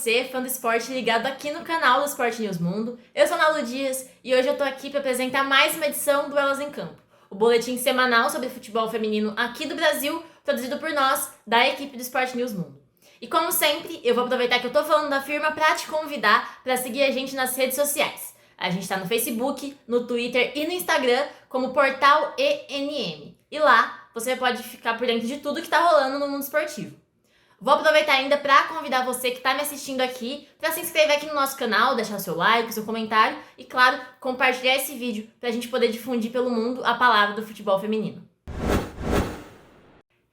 você, fã do esporte ligado aqui no canal do Sport News Mundo. Eu sou a Nalu Dias e hoje eu tô aqui para apresentar mais uma edição do Elas em Campo, o boletim semanal sobre futebol feminino aqui do Brasil, produzido por nós, da equipe do Sport News Mundo. E como sempre, eu vou aproveitar que eu tô falando da firma para te convidar para seguir a gente nas redes sociais. A gente tá no Facebook, no Twitter e no Instagram como Portal ENM. E lá você pode ficar por dentro de tudo que tá rolando no mundo esportivo. Vou aproveitar ainda para convidar você que está me assistindo aqui para se inscrever aqui no nosso canal, deixar o seu like, o seu comentário e, claro, compartilhar esse vídeo para a gente poder difundir pelo mundo a palavra do futebol feminino.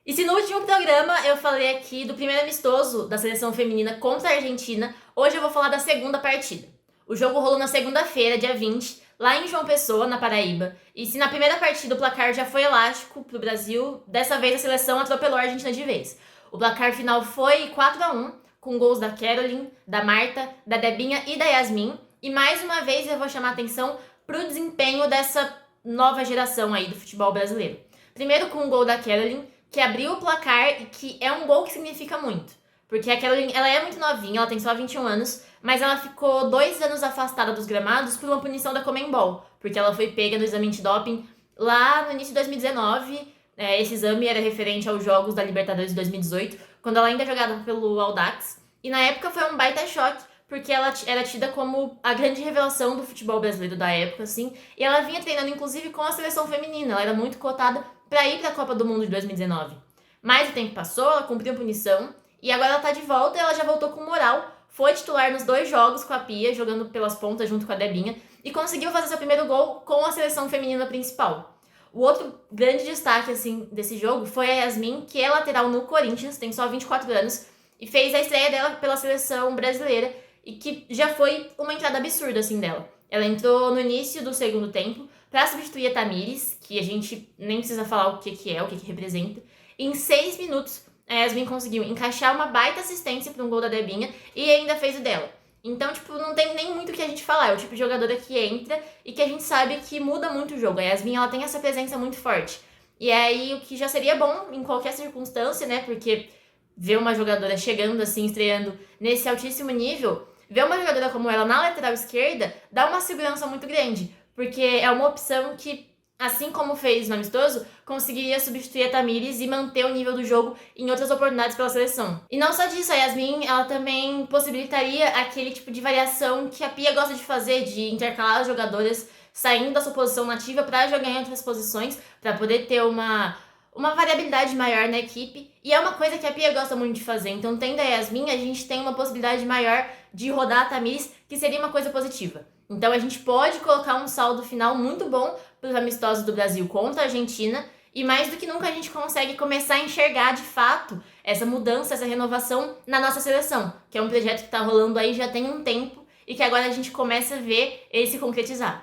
E se no último programa eu falei aqui do primeiro amistoso da seleção feminina contra a Argentina, hoje eu vou falar da segunda partida. O jogo rolou na segunda-feira, dia 20, lá em João Pessoa, na Paraíba. E se na primeira partida o placar já foi elástico para o Brasil, dessa vez a seleção atropelou a Argentina de vez. O placar final foi 4-1, com gols da Caroline, da Marta, da Debinha e da Yasmin. E mais uma vez eu vou chamar a atenção para o desempenho dessa nova geração aí do futebol brasileiro. Primeiro com o gol da Caroline, que abriu o placar e que é um gol que significa muito. Porque a Caroline, ela é muito novinha, ela tem só 21 anos, mas ela ficou 2 anos afastada dos gramados por uma punição da Conmebol, porque ela foi pega no exame antidoping lá no início de 2019. Esse exame era referente aos Jogos da Libertadores de 2018, quando ela ainda jogava pelo Audax. E na época foi um baita choque, porque ela era tida como a grande revelação do futebol brasileiro da época, assim. E ela vinha treinando, inclusive, com a seleção feminina. Ela era muito cotada para ir para a Copa do Mundo de 2019. Mas o tempo passou, ela cumpriu a punição, e agora ela tá de volta e ela já voltou com moral. Foi titular nos 2 jogos com a Pia, jogando pelas pontas junto com a Debinha, e conseguiu fazer seu primeiro gol com a seleção feminina principal. O outro grande destaque assim, desse jogo foi a Yasmin, que é lateral no Corinthians, tem só 24 anos, e fez a estreia dela pela seleção brasileira, e que já foi uma entrada absurda assim, dela. Ela entrou no início do segundo tempo para substituir a Tamires, que a gente nem precisa falar o que é, o que representa. Em 6 minutos, a Yasmin conseguiu encaixar uma baita assistência para um gol da Debinha e ainda fez o dela. Então, não tem nem muito o que a gente falar. É o tipo de jogadora que entra e que a gente sabe que muda muito o jogo. A Yasmin, ela tem essa presença muito forte. E aí, o que já seria bom em qualquer circunstância, né? Porque ver uma jogadora chegando assim, estreando nesse altíssimo nível, ver uma jogadora como ela na lateral esquerda, dá uma segurança muito grande. Porque é uma opção que, assim como fez no amistoso, conseguiria substituir a Tamires e manter o nível do jogo em outras oportunidades pela seleção. E não só disso, a Yasmin, ela também possibilitaria aquele tipo de variação que a Pia gosta de fazer, de intercalar as jogadoras saindo da sua posição nativa para jogar em outras posições, para poder ter uma variabilidade maior na equipe. E é uma coisa que a Pia gosta muito de fazer. Então, tendo a Yasmin, a gente tem uma possibilidade maior de rodar a Tamires, que seria uma coisa positiva. Então a gente pode colocar um saldo final muito bom para os amistosos do Brasil contra a Argentina, e mais do que nunca a gente consegue começar a enxergar de fato essa mudança, essa renovação na nossa seleção, que é um projeto que está rolando aí já tem um tempo e que agora a gente começa a ver ele se concretizar.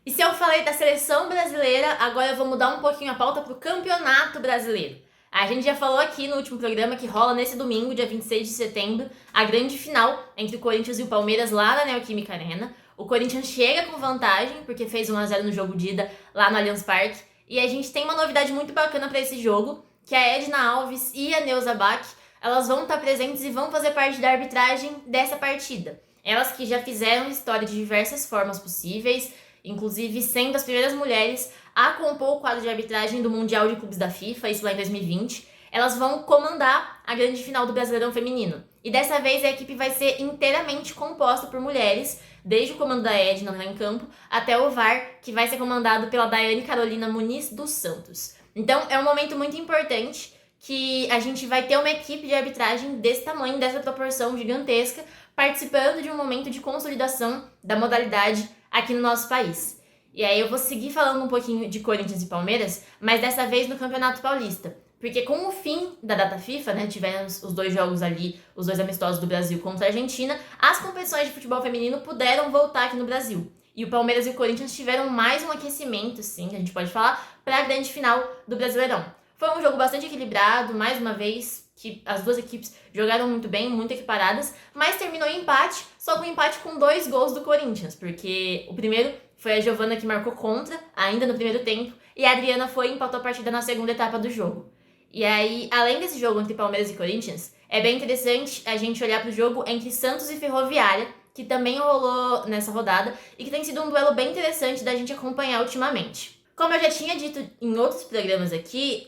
E se eu falei da seleção brasileira, agora eu vou mudar um pouquinho a pauta para o Campeonato Brasileiro. A gente já falou aqui no último programa que rola nesse domingo, dia 26 de setembro, a grande final entre o Corinthians e o Palmeiras lá na Neoquímica Arena. O Corinthians chega com vantagem, porque fez 1-0 no jogo de ida lá no Allianz Parque. E a gente tem uma novidade muito bacana para esse jogo, que a Edna Alves e a Neuza Bach, elas vão estar presentes e vão fazer parte da arbitragem dessa partida. Elas que já fizeram história de diversas formas possíveis, inclusive sendo as primeiras mulheres a compor o quadro de arbitragem do Mundial de Clubes da FIFA, isso lá em 2020, elas vão comandar a grande final do Brasileirão Feminino. E dessa vez a equipe vai ser inteiramente composta por mulheres, desde o comando da Edna lá em campo, até o VAR, que vai ser comandado pela Daiane Carolina Muniz dos Santos. Então é um momento muito importante que a gente vai ter uma equipe de arbitragem desse tamanho, dessa proporção gigantesca, participando de um momento de consolidação da modalidade aqui no nosso país. E aí eu vou seguir falando um pouquinho de Corinthians e Palmeiras, mas dessa vez no Campeonato Paulista. Porque com o fim da data FIFA, né, tivemos os 2 jogos ali, os 2 amistosos do Brasil contra a Argentina, as competições de futebol feminino puderam voltar aqui no Brasil. E o Palmeiras e o Corinthians tiveram mais um aquecimento, sim, que a gente pode falar, para a grande final do Brasileirão. Foi um jogo bastante equilibrado, mais uma vez, que as duas equipes jogaram muito bem, muito equiparadas, mas terminou em empate, só com empate com 2 gols do Corinthians, porque o primeiro foi a Giovana que marcou contra, ainda no primeiro tempo, e a Adriana empatou a partida na segunda etapa do jogo. E aí, além desse jogo entre Palmeiras e Corinthians, é bem interessante a gente olhar para o jogo entre Santos e Ferroviária, que também rolou nessa rodada e que tem sido um duelo bem interessante da gente acompanhar ultimamente. Como eu já tinha dito em outros programas aqui,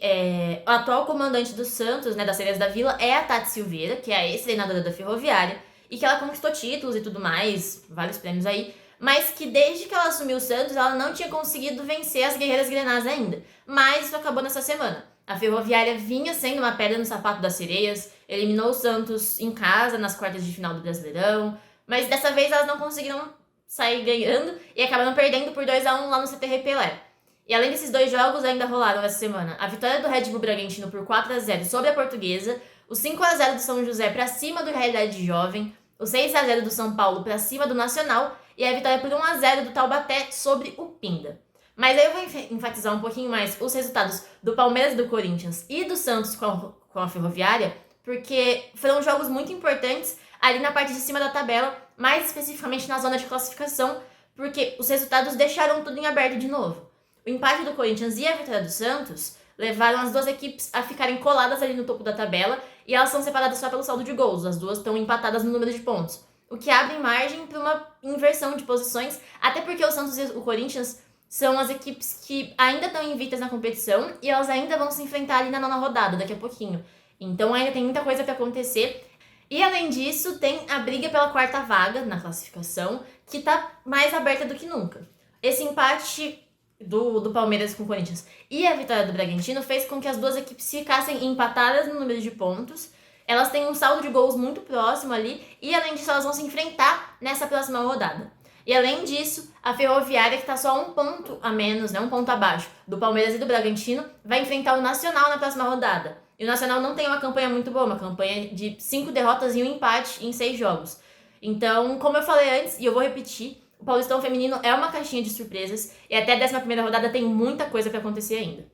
o atual comandante do Santos, né, das Sereias da Vila, é a Tati Silveira, que é a ex-treinadora da Ferroviária, e que ela conquistou títulos e tudo mais, vários prêmios aí, mas que desde que ela assumiu o Santos, ela não tinha conseguido vencer as Guerreiras Grenás ainda. Mas isso acabou nessa semana. A Ferroviária vinha sendo uma pedra no sapato das Sereias, eliminou o Santos em casa nas quartas de final do Brasileirão, mas dessa vez elas não conseguiram sair ganhando e acabaram perdendo por 2-1 lá no CT Pelé. E além desses dois jogos, ainda rolaram essa semana a vitória do Red Bull Bragantino por 4-0 sobre a Portuguesa, o 5-0 do São José para cima do Realidade Jovem, o 6-0 do São Paulo para cima do Nacional e a vitória por 1-0 do Taubaté sobre o Pinda. Mas aí eu vou enfatizar um pouquinho mais os resultados do Palmeiras e do Corinthians e do Santos com a Ferroviária, porque foram jogos muito importantes ali na parte de cima da tabela, mais especificamente na zona de classificação, porque os resultados deixaram tudo em aberto de novo. O empate do Corinthians e a vitória do Santos levaram as duas equipes a ficarem coladas ali no topo da tabela e elas são separadas só pelo saldo de gols, as duas estão empatadas no número de pontos, o que abre margem para uma inversão de posições, até porque o Santos e o Corinthians são as equipes que ainda estão invictas na competição e elas ainda vão se enfrentar ali na 9ª rodada, daqui a pouquinho. Então ainda tem muita coisa para acontecer. E além disso, tem a briga pela 4ª vaga na classificação, que está mais aberta do que nunca. Esse empate do Palmeiras com o Corinthians e a vitória do Bragantino fez com que as duas equipes ficassem empatadas no número de pontos. Elas têm um saldo de gols muito próximo ali e, além disso, elas vão se enfrentar nessa próxima rodada. E além disso, a Ferroviária, que está só um ponto a menos, né, um ponto abaixo do Palmeiras e do Bragantino, vai enfrentar o Nacional na próxima rodada. E o Nacional não tem uma campanha muito boa, uma campanha de 5 derrotas e 1 empate em 6 jogos. Então, como eu falei antes, e eu vou repetir, o Paulistão Feminino é uma caixinha de surpresas e até a 11ª rodada tem muita coisa para acontecer ainda.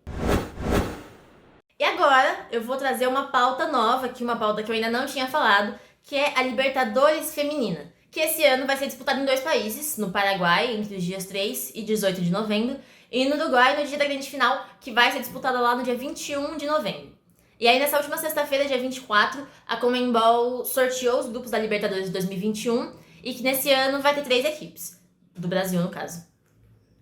E agora eu vou trazer uma pauta nova, aqui uma pauta que eu ainda não tinha falado, que é a Libertadores Feminina, que esse ano vai ser disputada em 2 países, no Paraguai, entre os dias 3 e 18 de novembro, e no Uruguai, no dia da grande final, que vai ser disputada lá no dia 21 de novembro. E aí, nessa última sexta-feira, dia 24, a Conmebol sorteou os grupos da Libertadores de 2021 e que nesse ano vai ter 3 equipes. Do Brasil, no caso.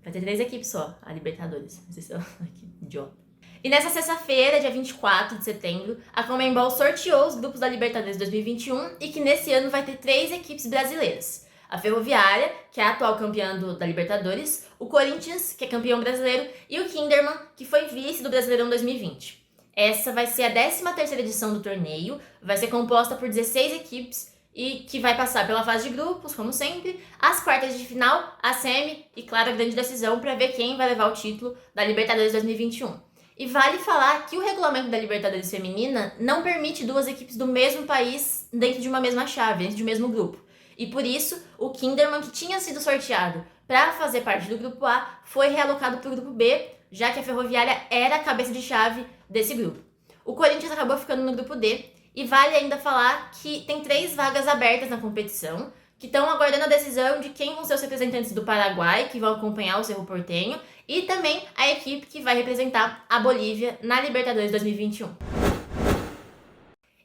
Vai ter 3 equipes só, a Libertadores. Não sei se eu... Que idiota. E nessa sexta-feira, dia 24 de setembro, a Conmebol sorteou os grupos da Libertadores 2021 e que nesse ano vai ter 3 equipes brasileiras. A Ferroviária, que é a atual campeã da Libertadores, o Corinthians, que é campeão brasileiro, e o Kinderman, que foi vice do Brasileirão 2020. Essa vai ser a 13ª edição do torneio, vai ser composta por 16 equipes e que vai passar pela fase de grupos, como sempre, as quartas de final, a semi e, claro, a grande decisão para ver quem vai levar o título da Libertadores 2021. E vale falar que o regulamento da Libertadores Feminina não permite 2 equipes do mesmo país dentro de uma mesma chave, dentro de um mesmo grupo. E por isso, o Kinderman, que tinha sido sorteado para fazer parte do grupo A, foi realocado para o grupo B, já que a Ferroviária era a cabeça de chave desse grupo. O Corinthians acabou ficando no grupo D, e vale ainda falar que tem 3 vagas abertas na competição, que estão aguardando a decisão de quem vão ser os representantes do Paraguai, que vão acompanhar o Cerro Porteño, e também a equipe que vai representar a Bolívia na Libertadores 2021.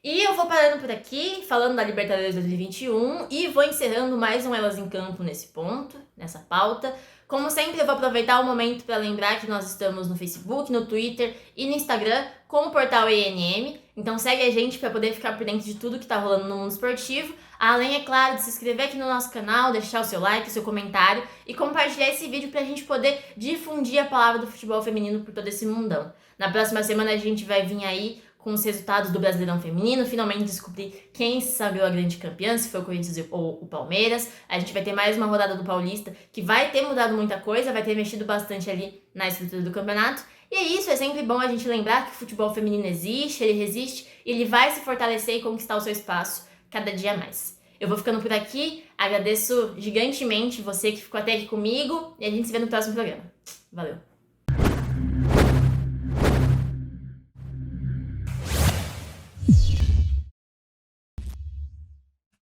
E eu vou parando por aqui, falando da Libertadores 2021, e vou encerrando mais um Elas em Campo nesse ponto, nessa pauta. Como sempre, eu vou aproveitar o momento para lembrar que nós estamos no Facebook, no Twitter e no Instagram com o portal ENM. Então segue a gente para poder ficar por dentro de tudo que está rolando no mundo esportivo. Além, é claro, de se inscrever aqui no nosso canal, deixar o seu like, o seu comentário e compartilhar esse vídeo para a gente poder difundir a palavra do futebol feminino por todo esse mundão. Na próxima semana a gente vai vir aí com os resultados do Brasileirão Feminino, finalmente descobrir quem se sagrou a grande campeã, se foi o Corinthians ou o Palmeiras. A gente vai ter mais uma rodada do Paulista, que vai ter mudado muita coisa, vai ter mexido bastante ali na estrutura do campeonato. E é isso, é sempre bom a gente lembrar que o futebol feminino existe, ele resiste, e ele vai se fortalecer e conquistar o seu espaço cada dia mais. Eu vou ficando por aqui, agradeço gigantemente você que ficou até aqui comigo, e a gente se vê no próximo programa. Valeu!